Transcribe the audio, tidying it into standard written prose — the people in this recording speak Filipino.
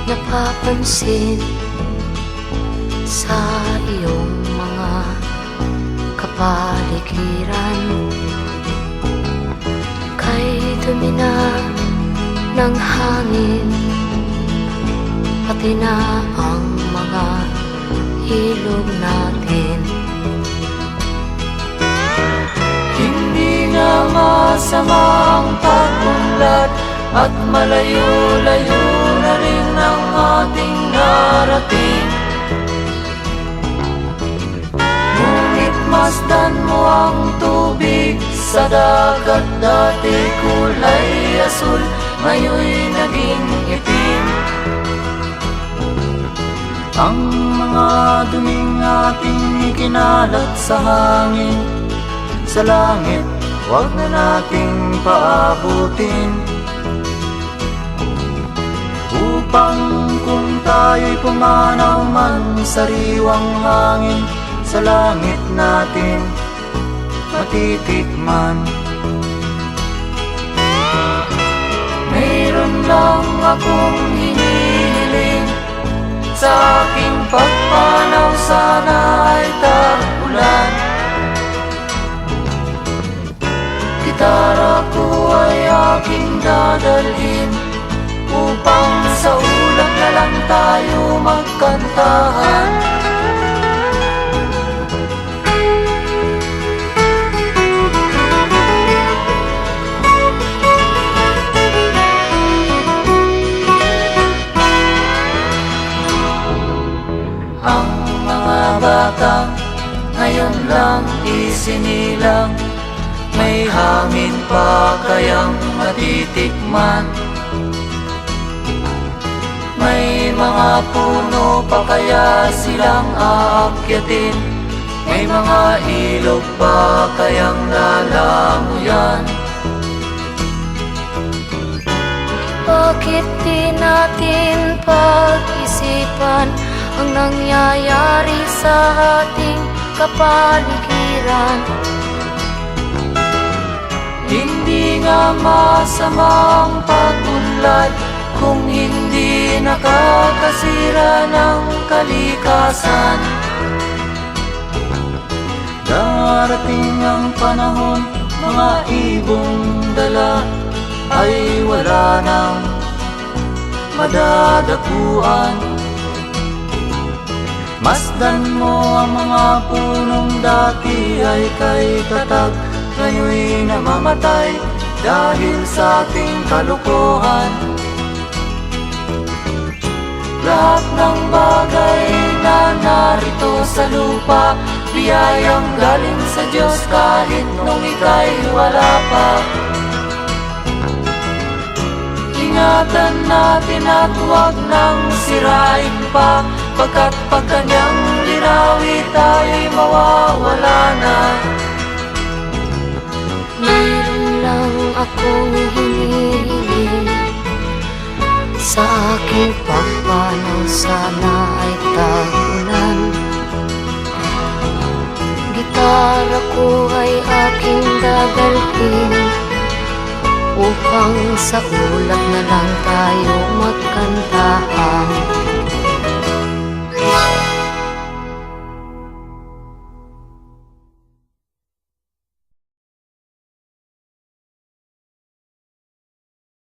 napapansin sa iyong mga kapaligiran. Kay dumi na ng hangin, pati na ang mga ilog natin. Hindi na masama ang pag-unlad, at malayo-layo na rin ang ating narating. Ngunit masdan mo ang tubig sa dagat, dati kulay asul, ngayon'y naging itim. Ang mga duming ating ikinalat sa hangin, sa langit, huwag na nating paabutin. Upang kung tayo'y pumanaw man sa sariwang hangin, sa langit natin matitikman. Mayroon lang akong hinihiling, sa aking pagpanaw sana ay tag-ulan. Gitara ko ay aking dadalhin, upang sa ulap na lang tayo magkantahan. Ang mga batang ngayon lang isinilang, may hangin pa kayang matitikman? May mga puno pa kaya silang aakyatin? May mga ilog pa kayang lalanguyan? Bakit di natin pag-isipan ang nangyayari sa ating kapaligiran? Hindi nga masama ang pag-unlad, kung hindi nakakasira ng kalikasan. Darating ang panahon, mga ibong dala ay wala nang madadapuan. Masdan mo ang mga punong dati ay kay tatag, ngayon'y namamatay dahil sa ating kalokohan. Lahat ng bagay na narito sa lupa, biyayang galing sa Diyos kahit nung ika'y wala pa. Ingatan natin at huwag nang sirain pa, pagkat pag kanyang linawi tayo'y mawawala na. Mayroon lang akong hinihiling, sa aking pagpanaw sana ay tag-ulan. Gitara ko ay aking dadalhin, upang sa ulap na lang tayo magkantahan.